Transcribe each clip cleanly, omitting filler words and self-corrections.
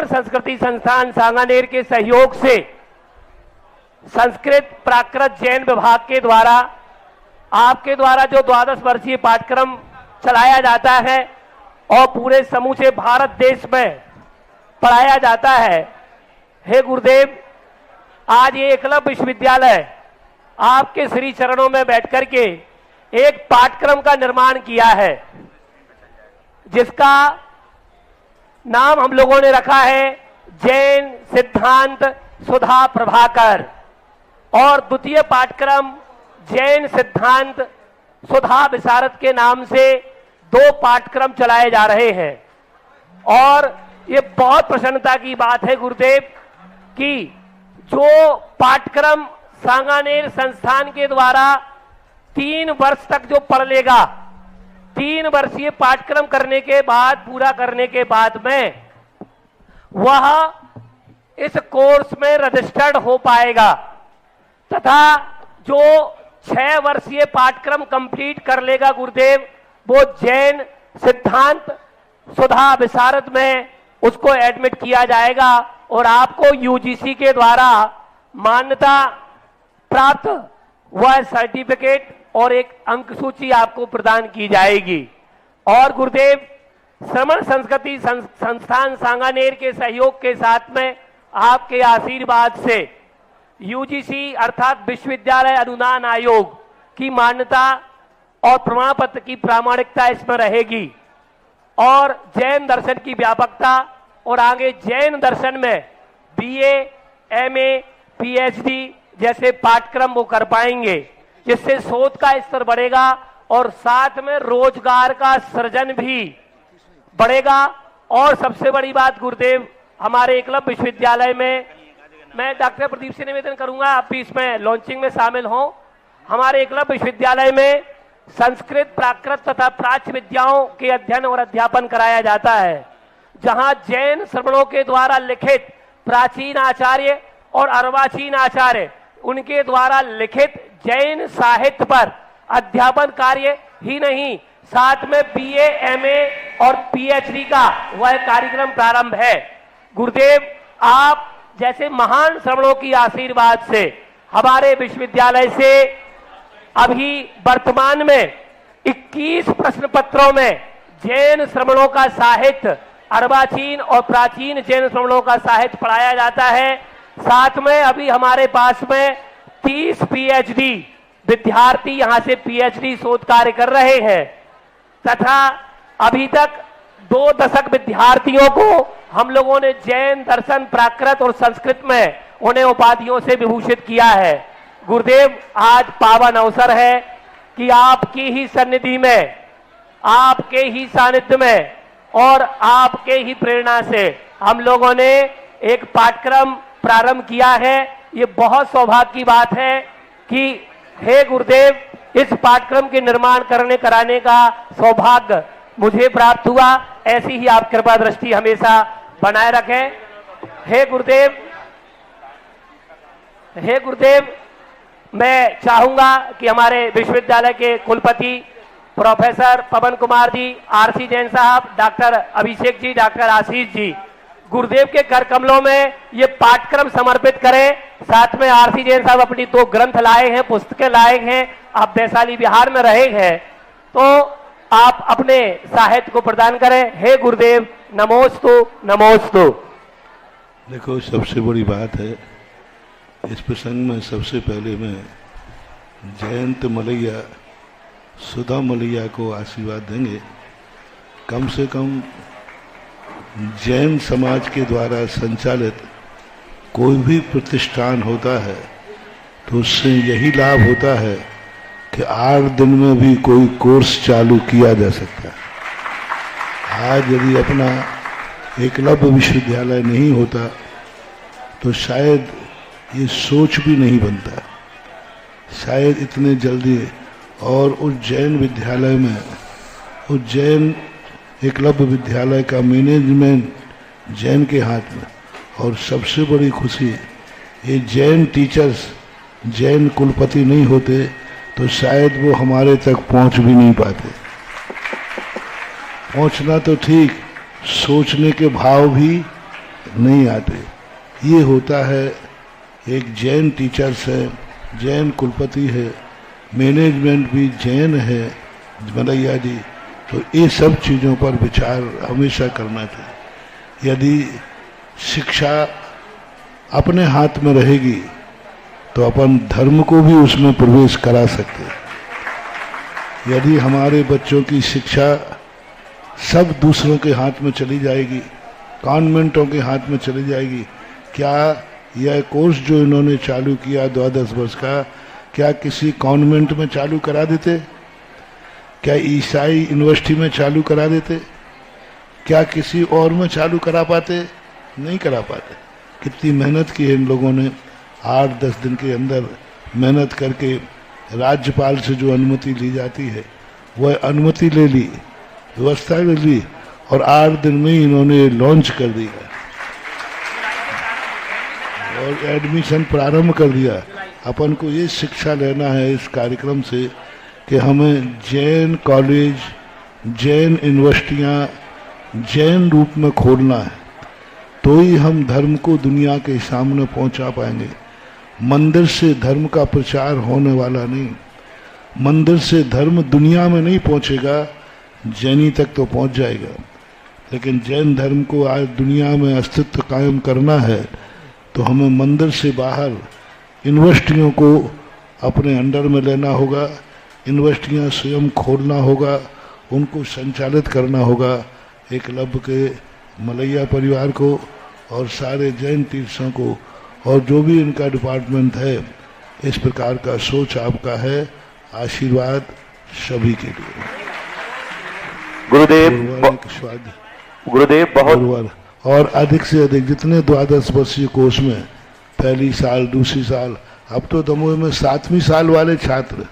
श्रवण संस्कृति संस्थान सांगानेर के सहयोग से संस्कृत प्राकृत जैन विभाग के द्वारा आपके द्वारा जो 12 वर्षीय पाठ्यक्रम चलाया जाता है और पूरे समूचे भारत देश में पढ़ाया जाता है। हे गुरुदेव, आज ये एकलव्य विश्वविद्यालय आपके श्री चरणों में बैठकर के एक पाठ्यक्रम का निर्माण किया है, जिसका नाम हम लोगों ने रखा है जैन सिद्धांत सुधा प्रभाकर, और द्वितीय पाठ्यक्रम जैन सिद्धांत सुधा विशारद के नाम से 2 पाठ्यक्रम चलाए जा रहे हैं। और ये बहुत प्रसन्नता की बात है गुरुदेव कि जो पाठ्यक्रम सांगानेर संस्थान के द्वारा 3 वर्ष तक जो पढ़ लेगा, 3 वर्षीय पाठ्यक्रम करने के बाद, पूरा करने के बाद में वह इस कोर्स में रजिस्टर्ड हो पाएगा, तथा जो 6 वर्षीय पाठ्यक्रम कंप्लीट कर लेगा गुरुदेव, वो जैन सिद्धांत सुधा विशारद में उसको एडमिट किया जाएगा और आपको यूजीसी के द्वारा मान्यता प्राप्त वह सर्टिफिकेट और एक अंक सूची आपको प्रदान की जाएगी। और गुरुदेव, श्रवण संस्कृति संस्थान सांगानेर के सहयोग के साथ में आपके आशीर्वाद से यूजीसी अर्थात विश्वविद्यालय अनुदान आयोग की मान्यता और प्रमाण पत्र की प्रामाणिकता इसमें रहेगी, और जैन दर्शन की व्यापकता और आगे जैन दर्शन में बीए, एमए, पीएचडी जैसे पाठ्यक्रम वो कर पाएंगे, जिससे शोध का स्तर बढ़ेगा और साथ में रोजगार का सृजन भी बढ़ेगा। और सबसे बड़ी बात गुरुदेव, हमारे एकलव्य विश्वविद्यालय में, मैं डॉक्टर प्रदीप से निवेदन करूंगा आप भी इसमें लॉन्चिंग में शामिल हों, हमारे एकलव्य विश्वविद्यालय में संस्कृत प्राकृत तथा प्राच्य विद्याओं के अध्ययन और अध्यापन कराया जाता है, जहां जैन श्रवणों के द्वारा लिखित प्राचीन आचार्य और अर्वाचीन आचार्य उनके द्वारा लिखित जैन साहित्य पर अध्यापन कार्य ही नहीं, साथ में बीए, एमए और पीएचडी का वह कार्यक्रम प्रारंभ है। गुरुदेव, आप जैसे महान श्रवणों की आशीर्वाद से हमारे विश्वविद्यालय से अभी वर्तमान में 21 प्रश्न पत्रों में जैन श्रवणों का साहित्य, अर्वाचीन और प्राचीन जैन श्रवणों का साहित्य पढ़ाया जाता है। साथ में अभी हमारे पास में 30 पीएचडी विद्यार्थी यहां से पीएचडी शोध कार्य कर रहे हैं, तथा अभी तक 2 दशक विद्यार्थियों को हम लोगों ने जैन दर्शन प्राकृत और संस्कृत में उन्हें उपाधियों से विभूषित किया है। गुरुदेव, आज पावन अवसर है कि आपकी ही सन्निधि में, आपके ही सानिध्य में और आपके ही प्रेरणा से हम लोगों ने एक पाठ्यक्रम प्रारंभ किया है। ये बहुत सौभाग्य की बात है कि हे गुरुदेव, इस पाठ्यक्रम के निर्माण कराने का सौभाग्य मुझे प्राप्त हुआ। ऐसी ही आप कृपा दृष्टि हमेशा बनाए रखें। हे गुरुदेव, मैं चाहूंगा कि हमारे विश्वविद्यालय के कुलपति प्रोफेसर पवन कुमार जी, आरसी जैन साहब, डॉक्टर अभिषेक जी, डॉक्टर आशीष जी, गुरुदेव के कर कमलों में ये पाठ्यक्रम समर्पित करें। साथ में आरसी जैन साहब अपनी 2 ग्रंथ लाए हैं, पुस्तकें लाए हैं, आप वैशाली बिहार में रहे हैं, तो आप अपने साहित्य को प्रदान करें। हे गुरुदेव, नमोस्तु नमोस्तु। देखो, सबसे बड़ी बात है इस प्रसंग में, सबसे पहले मैं जयंत मलैया, सुधा मलैया को आशीर्वाद देंगे। कम से कम जैन समाज के द्वारा संचालित कोई भी प्रतिष्ठान होता है तो उससे यही लाभ होता है कि 8 दिन में भी कोई कोर्स चालू किया जा सकता है। आज यदि अपना एकलव्य विश्वविद्यालय नहीं होता तो शायद ये सोच भी नहीं बनता, शायद इतने जल्दी। और उज्जैन विद्यालय में, उज्जैन एकलव्य विद्यालय का मैनेजमेंट जैन के हाथ में, और सबसे बड़ी खुशी ये जैन टीचर्स, जैन कुलपति नहीं होते तो शायद वो हमारे तक पहुंच भी नहीं पाते। पहुंचना तो ठीक, सोचने के भाव भी नहीं आते। ये होता है, एक जैन टीचर्स है, जैन कुलपति है, मैनेजमेंट भी जैन है मलैया जी, तो ये सब चीज़ों पर विचार हमेशा करना चाहिए। यदि शिक्षा अपने हाथ में रहेगी तो अपन धर्म को भी उसमें प्रवेश करा सकते हैं। यदि हमारे बच्चों की शिक्षा सब दूसरों के हाथ में चली जाएगी, कॉन्वेंटों के हाथ में चली जाएगी, क्या यह कोर्स जो इन्होंने चालू किया 12 वर्ष का, क्या किसी कॉन्वेंट में चालू करा देते? क्या ईसाई यूनिवर्सिटी में चालू करा देते? क्या किसी और में चालू करा पाते? नहीं करा पाते। कितनी मेहनत की है इन लोगों ने, 8-10 दिन के अंदर मेहनत करके राज्यपाल से जो अनुमति ली जाती है वह अनुमति ले ली, व्यवस्था ले ली, और 8 दिन में इन्होंने लॉन्च कर दिया और एडमिशन प्रारंभ कर दिया। अपन को ये शिक्षा लेना है इस कार्यक्रम से कि हमें जैन कॉलेज, जैन यूनिवर्सिटियाँ जैन रूप में खोलना है, तो ही हम धर्म को दुनिया के सामने पहुंचा पाएंगे। मंदिर से धर्म का प्रचार होने वाला नहीं, मंदिर से धर्म दुनिया में नहीं पहुंचेगा, जैनी तक तो पहुंच जाएगा, लेकिन जैन धर्म को आज दुनिया में अस्तित्व कायम करना है तो हमें मंदिर से बाहर यूनिवर्सिटियों को अपने अंडर में लेना होगा, यूनिवर्सिटियां स्वयं खोलना होगा, उनको संचालित करना होगा। एकलव्य के मलैया परिवार को और सारे जैन तीर्थों को और जो भी इनका डिपार्टमेंट है, इस प्रकार का सोच आपका है। आशीर्वाद सभी के लिए। गुरुदेव बहुत और अधिक से अधिक जितने 12 वर्षीय कोर्स में पहली साल, दूसरी साल, अब तो दमोह में 7वीं साल वाले छात्र,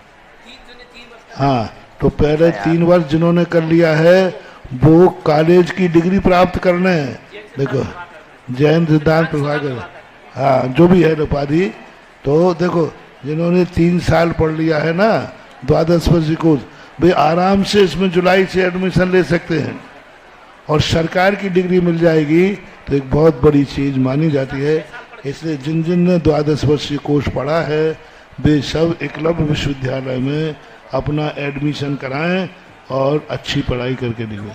हाँ, तो पहले 3 वर्ष जिन्होंने कर लिया है वो कॉलेज की डिग्री प्राप्त करने हैं। देखो जैन सिद्धांत प्रभाकर, हाँ, जो भी है उपाधि, तो देखो जिन्होंने 3 साल पढ़ लिया है ना 12 वर्षीय कोर्स, भाई आराम से इसमें जुलाई से एडमिशन ले सकते हैं और सरकार की डिग्री मिल जाएगी, तो एक बहुत बड़ी चीज मानी जाती है। इसलिए जिन जिन ने 12 वर्षीय कोर्स पढ़ा है वे सब एकलव्य विश्वविद्यालय में अपना एडमिशन कराएं और अच्छी पढ़ाई करके निकलें।